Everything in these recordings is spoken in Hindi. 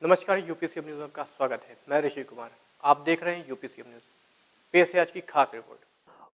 नमस्कार, यूपीसीएम न्यूज़ में आपका स्वागत है। मैं ऋषि कुमार। आप देख रहे हैं यूपीसीएम न्यूज़। पेश है आज की खास रिपोर्ट।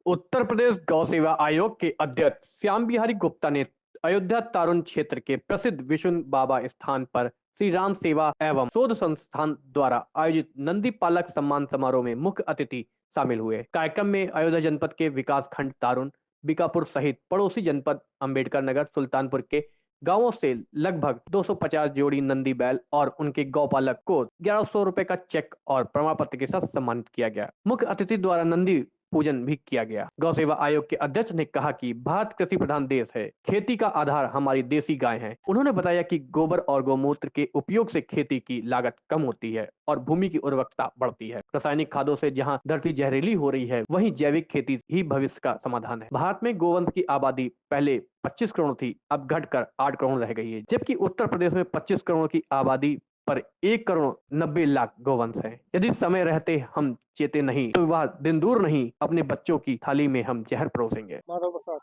उत्तर प्रदेश गौ सेवा आयोग के अध्यक्ष श्याम बिहारी गुप्ता ने अयोध्या तारुण क्षेत्र के प्रसिद्ध विष्णु बाबा स्थान पर श्री राम सेवा एवं शोध संस्थान द्वारा आयोजित नंदी पालक सम्मान समारोह में मुख्य अतिथि शामिल हुए। कार्यक्रम में अयोध्या जनपद के विकास खंड तारुण, बीकापुर सहित पड़ोसी जनपद अम्बेडकर नगर, सुल्तानपुर के गांवों से लगभग 250 जोड़ी नंदी बैल और उनके गौपालक को 1100 रुपए का चेक और प्रमाण पत्र के साथ सम्मानित किया गया। मुख्य अतिथि द्वारा नंदी पूजन भी किया गया। गौ सेवा आयोग के अध्यक्ष ने कहा कि भारत कृषि प्रधान देश है, खेती का आधार हमारी देसी गाय है। उन्होंने बताया कि गोबर और गौमूत्र के उपयोग से खेती की लागत कम होती है और भूमि की उर्वरकता बढ़ती है। रासायनिक खादों से जहां धरती जहरीली हो रही है, वहीं जैविक खेती ही भविष्य का समाधान है। भारत में गोवंश की आबादी पहले 25 करोड़ थी, अब घटकर 8 करोड़ रह गई है, जबकि उत्तर प्रदेश में 25 करोड़ की आबादी पर 1 करोड़ 90 लाख गौवंश है। यदि समय रहते हम चेते नहीं तो वह दिन दूर नहीं, अपने बच्चों की थाली में हम जहर परोसेंगे। माधव प्रसाद।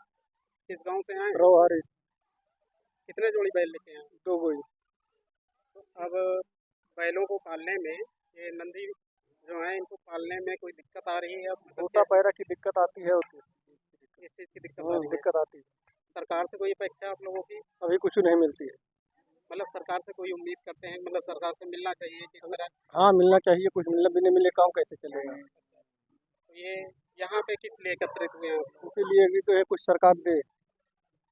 किस गांव से आए? रोहारी। कितने जोड़ी बैल लेके आए? 2 गोई। तो अब बैलों को पालने में ये नंदी जो है इनको पालने में कोई दिक्कत आ रही है? अब होता पैरा की दिक्कत आती है और इस चीज़ की दिक्कत आ रही है? दिक्कत आती है। सरकार से कोई अपेक्षा आप लोगों की? अभी कुछ नहीं मिलती है। मतलब सरकार से कोई उम्मीद करते हैं, मतलब सरकार से मिलना चाहिए कि इस तरह? हाँ, मिलना चाहिए, कुछ मिलना भी नहीं मिले काम कैसे चलेगा। तो ये यहाँ पे किस लिए एकत्रित हुए हैं? इसीलिए भी तो है कुछ सरकार दे।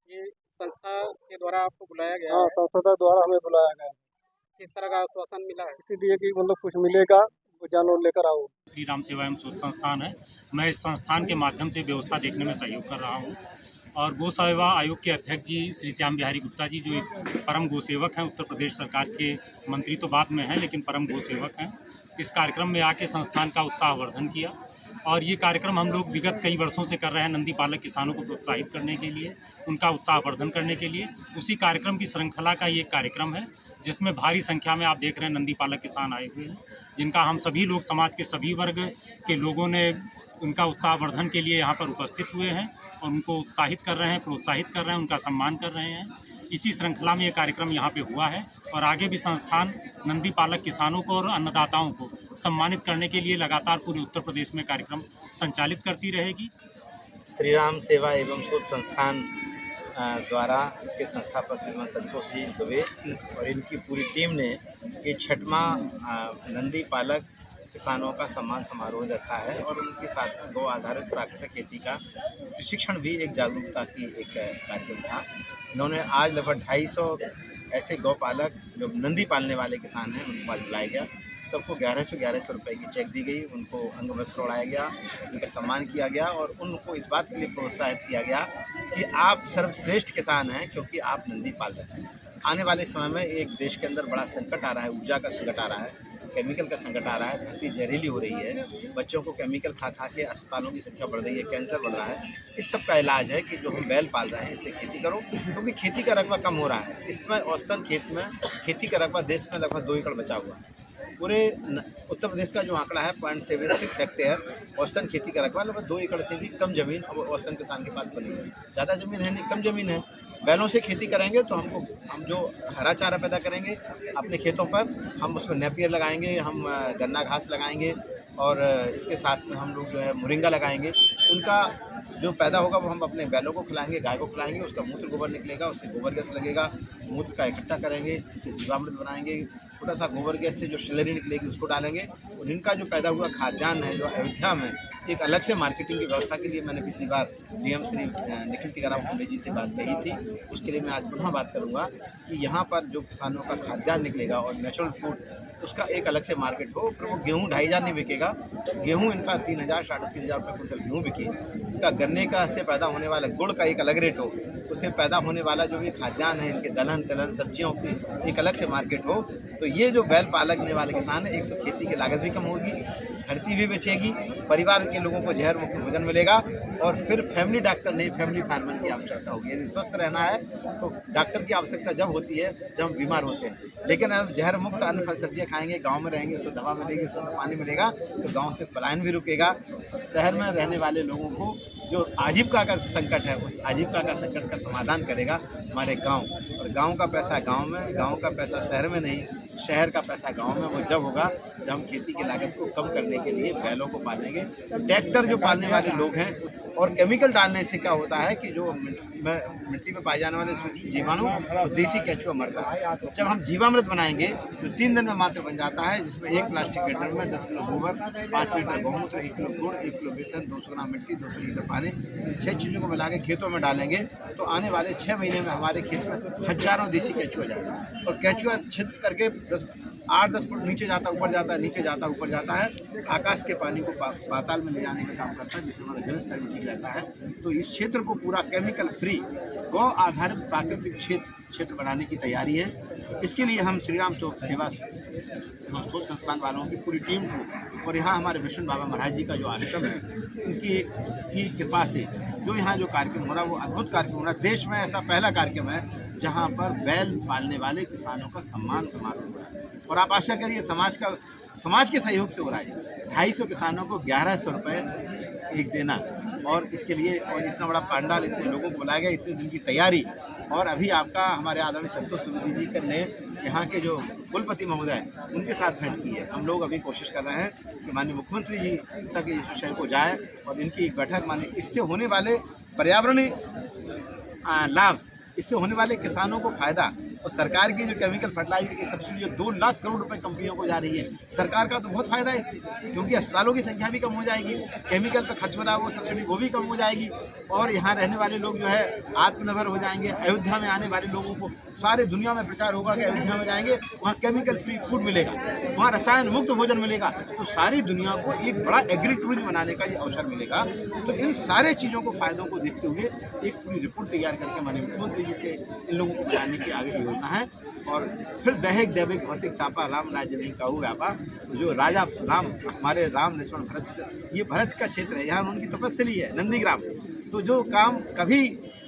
ये संस्था के द्वारा आपको बुलाया गया हाँ, है? संस्था द्वारा हमें बुलाया गया है। किस तरह का आश्वासन मिला है? इसीलिए कि मतलब कुछ मिलेगा, वो जानवर लेकर आओ। श्री राम सेवा एवं शोध संस्थान है। मैं इस संस्थान के माध्यम से व्यवस्था देखने में सहयोग कर रहा हूँ और गौ सेवा आयोग के अध्यक्ष जी श्री श्याम बिहारी गुप्ता जी, जो एक परम गौ सेवक हैं, उत्तर प्रदेश सरकार के मंत्री तो बाद में हैं लेकिन परम गौ सेवक हैं, इस कार्यक्रम में आके संस्थान का उत्साहवर्धन किया। और ये कार्यक्रम हम लोग विगत कई वर्षों से कर रहे हैं नंदी पालक किसानों को प्रोत्साहित करने के लिए, उनका उत्साहवर्धन करने के लिए। उसी कार्यक्रम की श्रृंखला का ये कार्यक्रम है जिसमें भारी संख्या में आप देख रहे हैं नंदी पालक किसान आए हुए हैं, जिनका हम सभी लोग, समाज के सभी वर्ग के लोगों ने उनका उत्साहवर्धन के लिए यहाँ पर उपस्थित हुए हैं और उनको उत्साहित कर रहे हैं, प्रोत्साहित कर रहे हैं, उनका सम्मान कर रहे हैं। इसी श्रृंखला में ये कार्यक्रम यहाँ पे हुआ है और आगे भी संस्थान नंदी पालक किसानों को और अन्नदाताओं को सम्मानित करने के लिए लगातार पूरे उत्तर प्रदेश में कार्यक्रम संचालित करती रहेगी। श्री राम सेवा एवं शोध संस्थान द्वारा इसके संस्थापक श्रीमान संतोष जी दुबे और इनकी पूरी टीम ने ये 6वां नंदी पालक किसानों का सम्मान समारोह रखा है और उनके साथ गौ आधारित प्राकृतिक खेती का प्रशिक्षण भी एक जागरूकता की एक कार्यक्रम था। इन्होंने आज लगभग 250 ऐसे गौपालक जो नंदी पालने वाले किसान हैं उनको पास बुलाया गया। सबको 1100 रुपये की चेक दी गई, उनको अंग वस्त्र उड़ाया गया, उनका सम्मान किया गया और उनको इस बात के लिए प्रोत्साहित किया गया कि आप सर्वश्रेष्ठ किसान हैं क्योंकि आप नंदी पाल रहे हैं। आने वाले समय में एक देश के अंदर बड़ा संकट आ रहा है, ऊर्जा का संकट आ रहा है, केमिकल का संकट आ रहा है, धरती जहरीली हो रही है, बच्चों को केमिकल खा खा के अस्पतालों की संख्या बढ़ रही है, कैंसर बढ़ रहा है। इस सब का इलाज है कि जो हम बैल पाल रहे हैं इससे खेती करो, क्योंकि खेती का रकबा कम हो रहा है। इस समय औसतन खेत में खेती का रकबा देश में लगभग 2 एकड़ बचा हुआ है। पूरे उत्तर प्रदेश का जो आंकड़ा है 0.76 हेक्टेयर औसतन खेती का रकबा, लगभग 2 एकड़ से भी कम जमीन अब औसतन किसान के पास बनी है। ज़्यादा ज़मीन है नहीं, कम ज़मीन है। बैलों से खेती करेंगे तो हम जो हरा चारा पैदा करेंगे अपने खेतों पर, हम उसमें नेपियर लगाएंगे, हम गन्ना घास लगाएंगे और इसके साथ में हम लोग जो है मोरिंगा लगाएंगे। उनका जो पैदा होगा वो हम अपने बैलों को खिलाएंगे, गाय को खिलाएंगे, उसका मूत्र गोबर निकलेगा, उससे गोबर गैस लगेगा, मूत्र का इकट्ठा करेंगे, उससे जीवामृत बनाएंगे, छोटा सा गोबर गैस से जो स्लरी निकलेगी उसको डालेंगे और इनका जो पैदा हुआ खाद्यान्न है जो अयोध्या में एक अलग से मार्केटिंग की व्यवस्था के लिए मैंने पिछली बार डीएम श्री निखिल टीकाराम पांडे जी से बात कही थी, उसके लिए मैं आज पुनः बात करूँगा कि यहाँ पर जो किसानों का खाद्यान्न निकलेगा और नेचुरल फूड उसका एक अलग से मार्केट हो। फिर वो गेहूँ 2500 नहीं बिकेगा, गेहूँ इनका 3000 साढ़े 3000 रुपये कुंटल गेहूँ बिके। इनका गन्ने का से पैदा होने वाला गुड़ का एक अलग रेट हो, उससे पैदा होने वाला जो भी खाद्यान्न है, इनके दलहन तिलहन सब्जियों की एक अलग से मार्केट हो। तो ये जो बैल पालने वाले किसान है, एक तो खेती की लागत भी कम होगी, धरती भी बचेगी, परिवार के लोगों को जहर मुक्त भोजन मिलेगा और फिर फैमिली डॉक्टर नहीं, फैमिली फार्मर की आवश्यकता होगी। यदि स्वस्थ रहना है तो डॉक्टर की आवश्यकता जब होती है जब हम बीमार होते हैं, लेकिन अब जहर मुक्त अन्न फल सब्जियाँ खाएंगे, गांव में रहेंगे, शुद्ध हवा मिलेगी, शुद्ध पानी मिलेगा, तो गांव से पलायन भी रुकेगा। शहर में रहने वाले लोगों को जो आजीविका का संकट है, उस आजीविका का संकट का समाधान करेगा हमारे गांव। और गांव का पैसा गांव में, गांव का पैसा शहर में नहीं, शहर का पैसा गांव में वो जब होगा जब हम खेती की लागत को कम करने के लिए बैलों को पालेंगे। ट्रैक्टर जो पालने वाले लोग हैं और केमिकल डालने से क्या होता है कि जो मिट्टी में पाए जाने वाले सूक्ष्म जीवाणु और देसी केंचुआ मरता है। जब हम जीवामृत बनाएंगे तो 3 दिन में मात्र बन जाता है, जिसमें 1 प्लास्टिक के ड्रम में 10 किलो गोबर, 5 लीटर गौमूत्र, 1 किलो गुड़, 1 किलो बेसन, 200 ग्राम मिट्टी, 200 लीटर पानी, 6 चीज़ों को मिला के खेतों में डालेंगे तो आने वाले 6 महीने में हमारे खेत में हजारों देसी केंचुआ जाएगा। और केंचुआ छिद्र करके 8-10 फुट नीचे जाता, ऊपर जाता, नीचे जाता, ऊपर जाता है, आकाश के पानी को पाताल में ले जाने का काम करता है, जिससे हमारा जल स्तर भी ठीक रहता है। तो इस क्षेत्र को पूरा केमिकल फ्री गौ आधारित प्राकृतिक क्षेत्र बनाने की तैयारी है। इसके लिए हम श्री राम सेवा शोध संस्थान वालों की पूरी टीम को और यहाँ हमारे विष्णु बाबा महाराज जी का जो आश्रम है उनकी कृपा से जो यहाँ जो कार्यक्रम हो रहा है वो अद्भुत कार्यक्रम हो रहा है। देश में ऐसा पहला कार्यक्रम है जहाँ पर बैल पालने वाले किसानों का सम्मान समारोह हो रहा है। और आप आशा करिए समाज के सहयोग से हो रहा है। 250 किसानों को 1100 रुपये एक देना और इसके लिए और इतना बड़ा पंडाल, इतने लोगों को बुलाया गया, इतने दिन की तैयारी। और अभी आपका हमारे आदरणीय संतोष त्रिवेदी जी ने यहाँ के जो कुलपति महोदय उनके साथ भेंट की है। हम लोग अभी कोशिश कर रहे हैं कि माननीय मुख्यमंत्री जी तक इस विषय को जाए और इनकी एक बैठक माने इससे होने वाले पर्यावरणीय लाभ, इससे होने वाले किसानों को फायदा और सरकार की जो केमिकल फर्टिलाइजर की सब्सिडी जो 2 लाख करोड़ रुपए कंपनियों को जा रही है, सरकार का तो बहुत फायदा है इससे, क्योंकि अस्पतालों की संख्या भी कम हो जाएगी, केमिकल पर खर्च हो रहा वो सब्सिडी वो भी कम हो जाएगी और यहाँ रहने वाले लोग जो है आत्मनिर्भर हो जाएंगे। अयोध्या में आने वाले लोगों को सारे दुनिया में प्रचार होगा कि अयोध्या में जाएंगे वहाँ केमिकल फ्री फूड मिलेगा, वहाँ रसायन मुक्त भोजन मिलेगा, तो सारी दुनिया को एक बड़ा एग्री टूरिज्म बनाने का ये अवसर मिलेगा। तो इन सारे चीज़ों को फायदों को देखते हुए एक पूरी रिपोर्ट तैयार करके माननीय मुख्यमंत्री जी से इन लोगों को बनाने की आगे योजना है। और फिर दैहिक दैविक भौतिक तापा राम राज्य नहीं कहू व्यापा, जो राजा राम हमारे राम लक्ष्मण भरत, ये भरत का क्षेत्र है, यहाँ उनकी तपस्थली है नंदीग्राम। तो जो काम कभी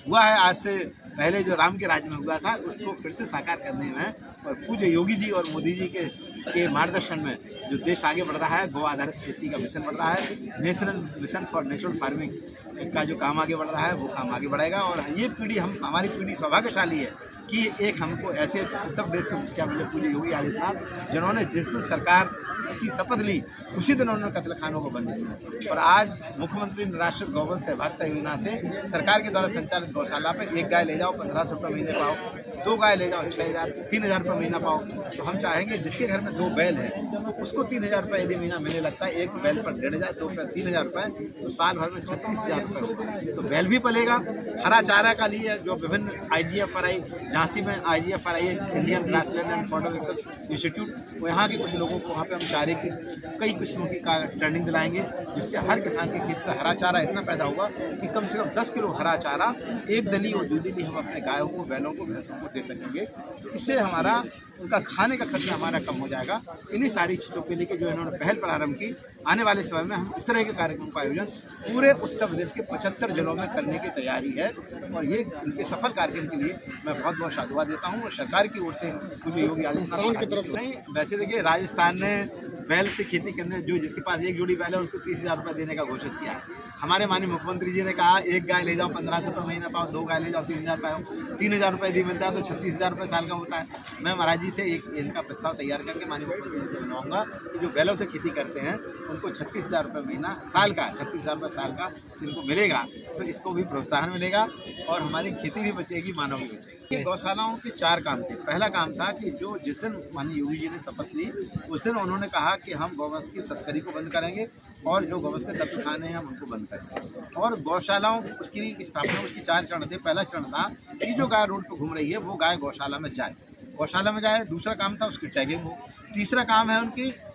हुआ है आज से पहले जो राम के राज्य में हुआ था उसको फिर से साकार करने में और पूज्य योगी जी और मोदी जी के मार्गदर्शन में जो देश आगे बढ़ रहा है, गौ आधारित खेती का मिशन बढ़ रहा है, national mission for natural farming का जो काम आगे बढ़ रहा है वो काम आगे बढ़ेगा। और ये पीढ़ी हमारी पीढ़ी सौभाग्यशाली है कि एक हमको ऐसे उत्तर प्रदेश के मुखिया मिले पूज्य योगी आदित्यनाथ, जिन्होंने जिस दिन सरकार की शपथ ली उसी दिन उन्होंने कत्लखानों को बंद किया। और आज मुख्यमंत्री निराश्रित गौवंश सहभागिता योजना से सरकार के द्वारा संचालित गौशाला पे 1 गाय ले जाओ 1500 रुपये महीने पाओ, 2 गाय ले जाओ 3,000 रुपये महीना पाओ। तो हम चाहेंगे जिसके घर में 2 बैल है तो उसको 3,000 रुपये यदि महीना मिलने लगता है, एक बैल पर 1,500, 2 पर 3,000 रुपये, तो साल भर में 36,000 रुपये। तो बैल भी पलेगा। हरा चारा का लिए जो विभिन्न IGFRI, झांसी में IGFRI Indian grassland and fodder research institute, वो यहाँ के कुछ लोगों को वहाँ पे हम चारे की कई किस्मों की ट्रेनिंग दिलाएंगे, जिससे हर किसान के खेत में हरा चारा इतना पैदा होगा कि कम से कम 10 किलो हरा चारा 1 दली और 2 दली हम अपने गायों को, बैलों को, भैंसों को दे सकेंगे। तो इससे हमारा उनका खाने का खर्चा हमारा कम हो जाएगा। इन्हीं सारी चीज़ों के लिए जो इन्होंने पहल प्रारंभ की, आने वाले समय में हम इस तरह के कार्यक्रम का आयोजन पूरे उत्तर प्रदेश के 75 जिलों में करने की तैयारी है। और ये इनके सफल कार्यक्रम के लिए मैं बहुत बहुत साधुवाद देता हूँ। और सरकार की ओर से पूज्य योगी आदित्यनाथ की तरफ से नहीं, वैसे देखिए राजस्थान ने बैल से खेती करने जो जिसके पास 1 जोड़ी बैल है उसको 30,000 रुपये देने का घोषित किया है। हमारे माननीय मुख्यमंत्री जी ने कहा 1 गाय ले जाओ 1500 रुपये महीना पाओ, 2 गाय ले जाओ 3,000 पाओ, 3,000 रुपये यदि मिलता है तो 36,000 रुपये साल का होता है। मैं महाराज जी से एक इनका प्रस्ताव तैयार करके माननीय मुख्यमंत्री जी से बनवाऊंगा कि जो बैलों से खेती करते हैं उनको 36,000 रुपये महीना साल का, 36,000 रुपये साल का इनको मिलेगा, तो इसको भी प्रोत्साहन मिलेगा और हमारी खेती भी बचेगी, मानव भी बचेगी। गौशालाओं के 4 काम थे। पहला काम था कि जो जिस दिन माननीय योगी जी ने शपथ ली उस दिन उन्होंने कहा कि हम गौवंश की तस्करी को बंद करेंगे और जो गौवंश के कत्लखाने हैं हम उनको बंद करेंगे। और गौशालाओं उसकी स्थापना, उसकी 4 चरण थे। पहला चरण था कि जो गाय रोड पर घूम रही है वो गाय गौशाला में जाए। दूसरा काम था उसकी टैगिंग हो। तीसरा काम है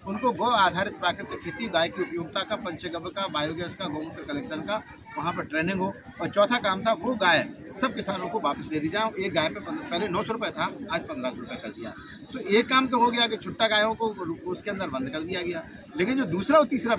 उनको गौ आधारित प्राकृतिक खेती, गाय की उपयोगिता का, पंचगव्य का, बायोगैस का, गौमूत्र कलेक्शन का वहाँ पर ट्रेनिंग हो। और चौथा काम था वो गाय सब किसानों को वापस दे दी जाए। एक गाय पे पहले 900 रुपये था, आज 1500 रुपये कर दिया। तो एक काम तो हो गया कि छुट्टा गायों को उसके अंदर बंद कर दिया गया, लेकिन जो दूसरा और तीसरा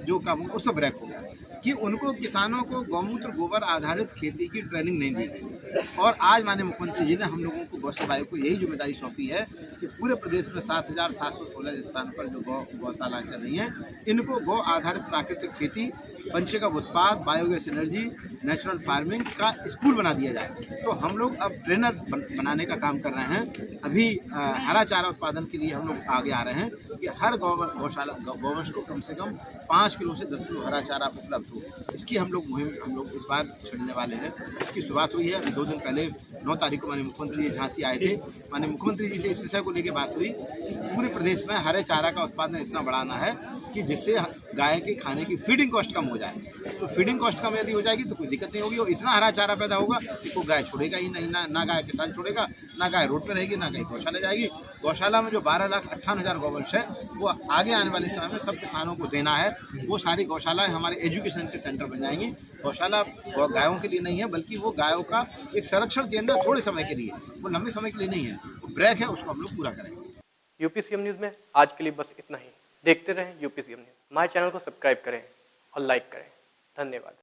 जो काम वो सब ब्रेक हो गया कि उनको किसानों को गौमूत्र गोबर आधारित खेती की ट्रेनिंग नहीं दी गई। और आज माननीय मुख्यमंत्री जी ने हम लोगों को गौसेवा आयोग को यही जिम्मेदारी सौंपी है कि पूरे प्रदेश में 7,716 स्थान पर जो गौशाला चल रही हैं, इनको गौ आधारित प्राकृतिक खेती पंचगव्य उत्पाद, बायोगैस एनर्जी, नेचुरल फार्मिंग का स्कूल बना दिया जाए। तो हम लोग अब ट्रेनर बनाने का काम कर रहे हैं। अभी हरा चारा उत्पादन के लिए हम लोग आगे आ रहे हैं कि हर गौवंश को कम से कम 5 किलो से 10 किलो हरा चारा उपलब्ध हो। इसकी हम लोग इस बार छेड़ने वाले हैं। इसकी शुरुआत हुई है। अभी 2 दिन पहले 9 तारीख को माननीय मुख्यमंत्री जी झांसी आए थे। माननीय मुख्यमंत्री जी से इस विषय को लेकर बात हुई। पूरे प्रदेश में हरे चारा का उत्पादन इतना बढ़ाना है कि जिससे गाय के खाने की फीडिंग कॉस्ट कम हो जाए। तो फीडिंग कॉस्ट कम यदि हो जाएगी तो कोई दिक्कत नहीं होगी और इतना हरा चारा पैदा होगा तो गाय छोड़ेगा ही नहीं, ना गाय के साथ छोड़ेगा, ना गाय रोड पे रहेगी, ना गाय गौशाला जाएगी। गौशाला में जो 12,58,000 गौवंश है वो आगे आने वाले समय में सब किसानों को देना है। वो सारी गौशालाएं हमारे एजुकेशन के सेंटर बन जाएंगी। गौशाला गायों के लिए नहीं है बल्कि वो गायों का एक संरक्षण केंद्र थोड़े समय के लिए, वो लंबे समय के लिए नहीं है। वो ब्रेक है, उसको हम लोग पूरा करेंगे। यूपीसीएम न्यूज़ में आज के लिए बस इतना ही। देखते रहें यूपीसीएम न्यूज़। हमारे चैनल को सब्सक्राइब करें और लाइक करें। धन्यवाद।